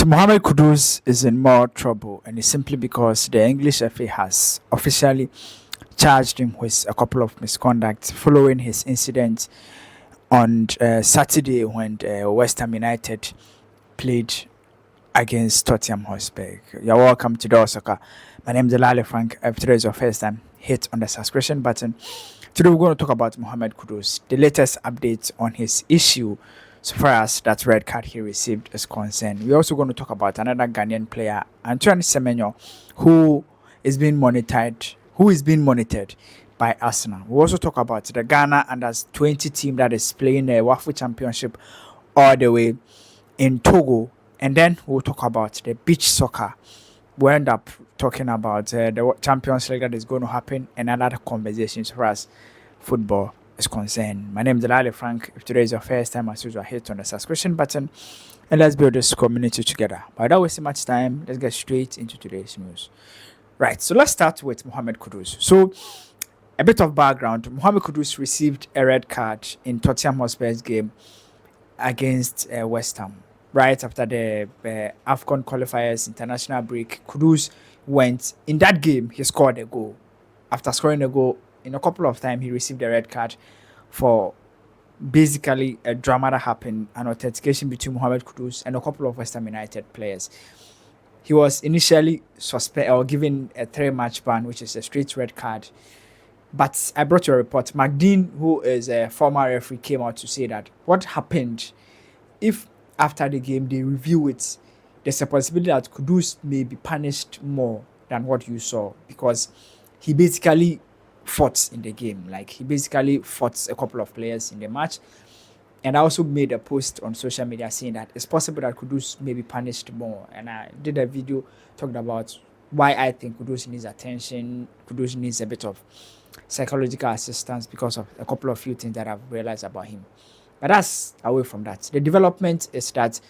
Mohammed Kudus is in more trouble, and it's simply because the English FA has officially charged him with a couple of misconduct following his incident on Saturday when West Ham United played against Tottenham Hotspur. You're welcome to the Soccer. My name is Delale Frank. If today is your first time, hit on the subscription button. Today we're going to talk about Mohammed Kudus, the latest updates on his issue so far as that red card he received is concerned. We're also going to talk about another Ghanaian player, Semenyo, who is being monitored by Arsenal. We'll also talk about the Ghana Under-20 team that is playing the WAFU Championship all the way in Togo. And then we'll talk about the beach soccer. We'll end up talking about the Champions League that is going to happen and another conversations for us football is concerned. My name is Delale Frank. If today is your first time, as usual, hit on the subscription button and let's build this community together. But without wasting much time, let's get straight into today's news. Right, so let's start with Mohammed Kudus. So, a bit of background. Mohammed Kudus received a red card in Tottenham Hotspur's game against West Ham. Right after the AFCON qualifiers international break, Kudus went in that game. He scored a goal. After scoring a goal, in a couple of times, he received a red card for basically a drama that happened, an altercation between Mohammed Kudus and a couple of West Ham United players. He was initially suspended or given a 3-match ban, which is a straight red card. But I brought you a report. McDean, who is a former referee, came out to say that what happened, if after the game they review it, there's a possibility that Kudus may be punished more than what you saw because he basically fought in the game. Like, he basically fought a couple of players in the match. And I also made a post on social media saying that it's possible that Kudus may be punished more. And I did a video talking about why I think Kudus needs attention. Kudus needs a bit of psychological assistance because of a couple of few things that I've realized about him. But that's away from that. The development is that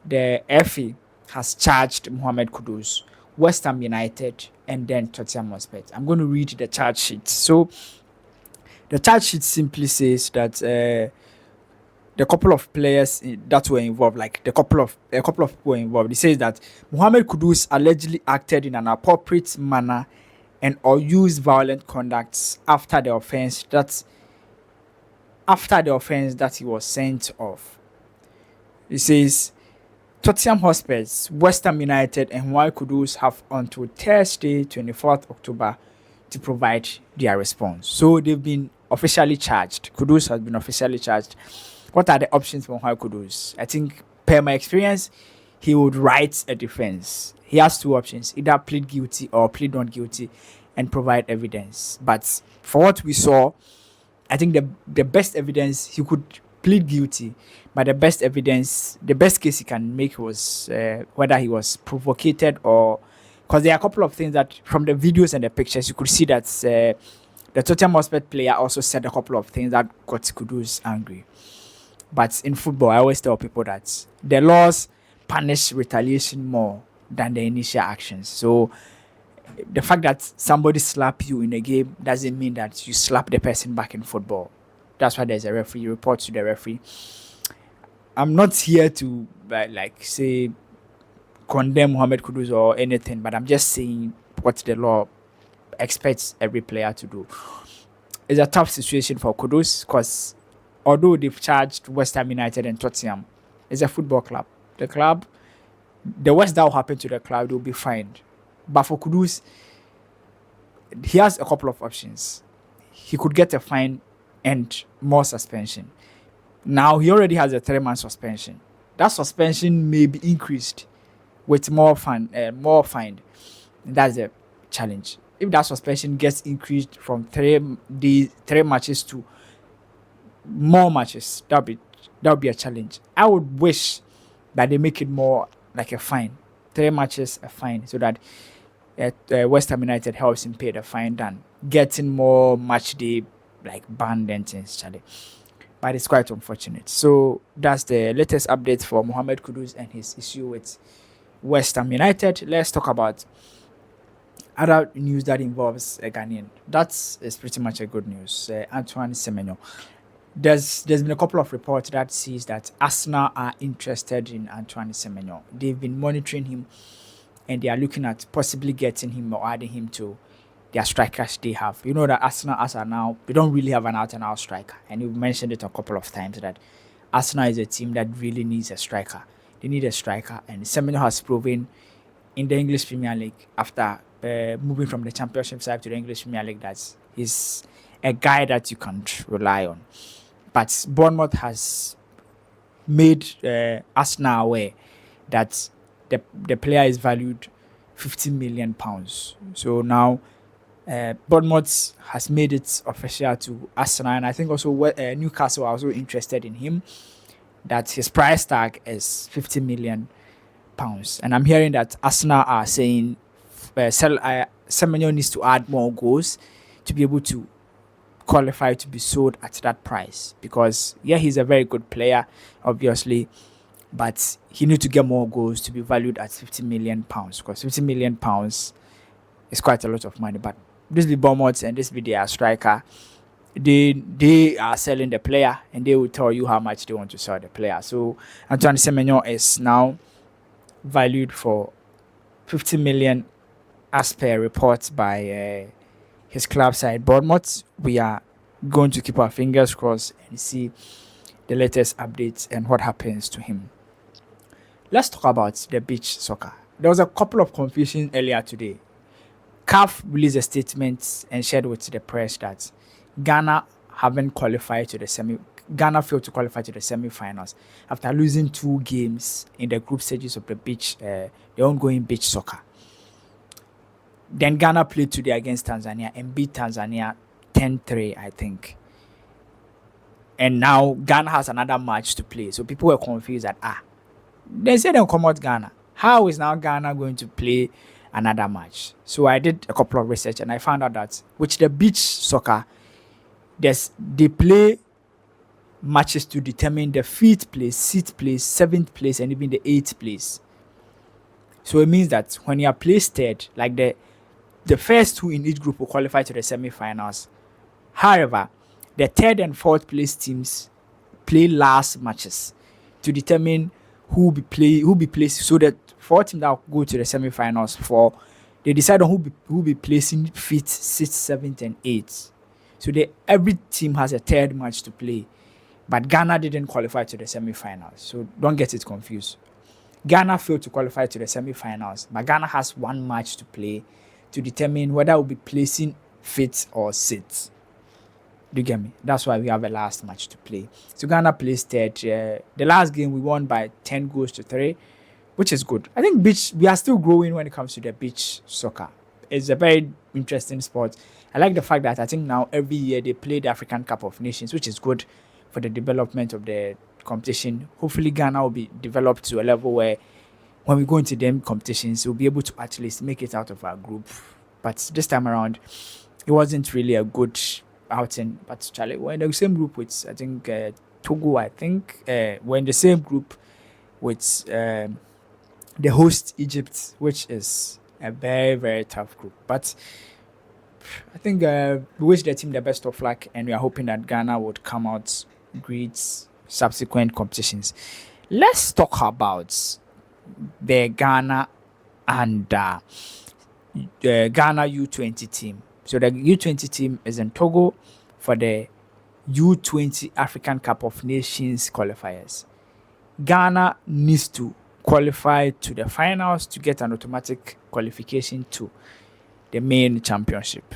the FA has charged Mohammed Kudus, West Ham United, and then Tottenham Hotspur. I'm going to read the charge sheet. So the charge sheet simply says that the couple of players that were involved, like a couple of people were involved. It says that Mohammed Kudus allegedly acted in an appropriate manner and or used violent conduct after the offense that he was sent off. It says Tottenham Hotspur, West Ham United, and Mohammed Kudus have until Thursday, 24th October, to provide their response. So they've been officially charged. Kudus has been officially charged. What are the options for Mohammed Kudus? I think, per my experience, he would write a defense. He has two options: either plead guilty or plead not guilty, and provide evidence. But for what we saw, I think the best evidence, he could plead guilty, but the best case he can make was whether he was provocated or, because there are a couple of things that from the videos and the pictures you could see that the Tottenham Hotspur player also said a couple of things that got Kudus angry. But in football, I always tell people that the laws punish retaliation more than the initial actions. So the fact that somebody slap you in a game doesn't mean that you slap the person back in football. That's why there's a referee. You report to the referee. I'm not here to say condemn Mohammed Kudus or anything, but I'm just saying what the law expects every player to do. It's a tough situation for Kudus because although they've charged West Ham United and Tottenham, it's a football club. The worst that will happen to the club, they'll be fined. But for Kudus, he has a couple of options. He could get a fine and more suspension. Now, he already has a 3-month suspension. That suspension may be increased with more fine. That's the challenge. If that suspension gets increased from 3 matches to more matches, that'll be a challenge. I would wish that they make it more like a fine. 3 matches, a fine, so that West Ham United helps him pay the fine than getting more match day banned and things, Charlie. But it's quite unfortunate. So that's the latest update for Mohammed Kudus and his issue with West Ham United. Let's talk about other news that involves a Ghanaian. That is pretty much a good news. Semenyo. there's been a couple of reports that says that Arsenal are interested in Antoine Semenyo. They've been monitoring him and they are looking at possibly getting him or adding him to their strikers they have. You know that Arsenal as are now, they don't really have an out and out striker. And you've mentioned it a couple of times that Arsenal is a team that really needs a striker. They need a striker, and Semenyo has proven in the English Premier League after moving from the Championship side to the English Premier League that he's a guy that you can't rely on. But Bournemouth has made Arsenal aware that the player is valued £50 million. So now Bournemouth has made it official to Arsenal, and I think also Newcastle are also interested in him, that his price tag is £50 million. And I'm hearing that Arsenal are saying Semenyo needs to add more goals to be able to qualify to be sold at that price, because he's a very good player obviously, but he needs to get more goals to be valued at £50 million, because £50 million is quite a lot of money. But this be Bournemouth and this be their striker, they are selling the player and they will tell you how much they want to sell the player. So Antoine Semenyo is now valued for £50 million as per reports by his club side Bournemouth. We are going to keep our fingers crossed and see the latest updates and what happens to him. Let's talk about the beach soccer. There was a couple of confusion earlier today. CAF released a statement and shared with the press that Ghana failed to qualify to the semi-finals after losing 2 games in the group stages of the ongoing beach soccer. Then Ghana played today against Tanzania and beat Tanzania 10-3, I think. And now Ghana has another match to play. So people were confused that, they said they'll come out Ghana. How is now Ghana going to play another match? So I did a couple of research and I found out that with the beach soccer, they play matches to determine the 5th place, 6th place, 7th place, and even the 8th place. So it means that when you are placed third, like the first 2 in each group will qualify to the semi-finals. However, the 3rd and 4th place teams play last matches to determine who be placed. So that 4 teams that will go to the semi-finals, they decide on who be placing 5th, 6th, 7th, and 8th. So every team has a 3rd match to play. But Ghana didn't qualify to the semi-finals. So don't get it confused. Ghana failed to qualify to the semi-finals, but Ghana has 1 match to play to determine whether it will be placing 5th or 6th. Do you get me? That's why we have a last match to play. So Ghana plays 3rd. The last game we won by 10 goals to 3, which is good. I think we are still growing when it comes to the beach soccer. It's a very interesting sport. I like the fact that I think now every year they play the African Cup of Nations, which is good for the development of the competition. Hopefully Ghana will be developed to a level where when we go into them competitions, we'll be able to at least make it out of our group. But this time around, it wasn't really a good outing. But Charlie, we're in the same group with, I think, Togo, we're in the same group with the host Egypt, which is a very, very tough group. But I think we wish the team the best of luck, and we are hoping that Ghana would come out great subsequent competitions. Let's talk about the Ghana and the Ghana U20 team. So the U20 team is in Togo for the U20 African Cup of Nations qualifiers. Ghana needs to qualify to the finals to get an automatic qualification to the main championship.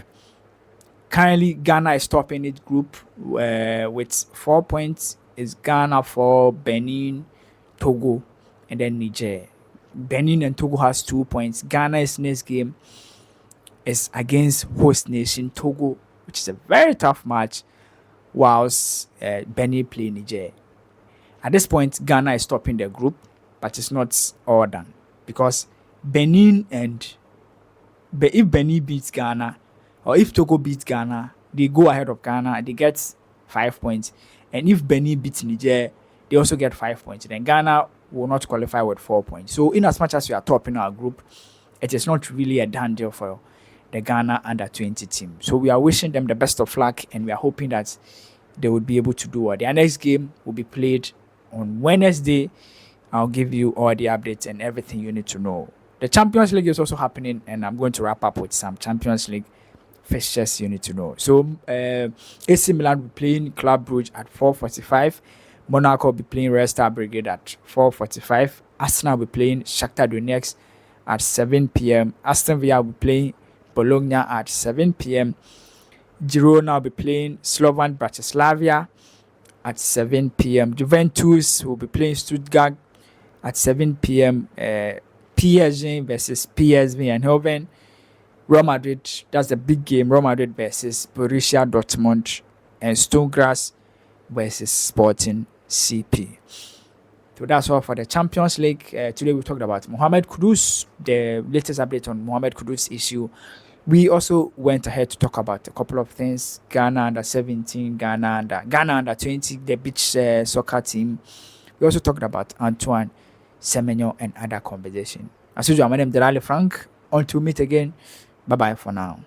Currently, Ghana is top in its group with 4 points. It's Ghana, 4, Benin, Togo, and then Niger. Benin and Togo has 2 points. Ghana's next game is against host nation Togo, which is a very tough match, whilst Benin play Niger. At this point, Ghana is top in the group, but it's not all done, because if Benin beats Ghana, or if Togo beats Ghana, they go ahead of Ghana, they get 5 points. And if Benin beats Niger, they also get 5 points. Then Ghana will not qualify with 4 points. So in as much as we are top in our group, it is not really a done deal for the Ghana under 20 team. So we are wishing them the best of luck, and we are hoping that they would be able to do what. Their next game will be played on Wednesday. I'll give you all the updates and everything you need to know. The Champions League is also happening, and I'm going to wrap up with some Champions League fixtures you need to know. So, AC Milan will be playing Club Brugge at 4:45. Monaco will be playing Red Star Brigade at 4:45. Arsenal will be playing Shakhtar Donetsk at 7 p.m. Aston Villa will be playing Bologna at 7 p.m. Girona will be playing Slovan Bratislava at 7 p.m. Juventus will be playing Stuttgart at 7 p.m. PSG versus PSV Eindhoven. Real Madrid, that's the big game. Real Madrid versus Borussia Dortmund, and Stonegrass versus Sporting CP. So that's all for the Champions League. Today we talked about Mohammed Kudus, the latest update on Mohammed Kudus issue. We also went ahead to talk about a couple of things. Ghana under 17, Ghana under 20, the beach soccer team. We also talked about Antoine Semenyo and other conversation. As usual, my name is Delali Frank. Until we meet again, bye bye for now.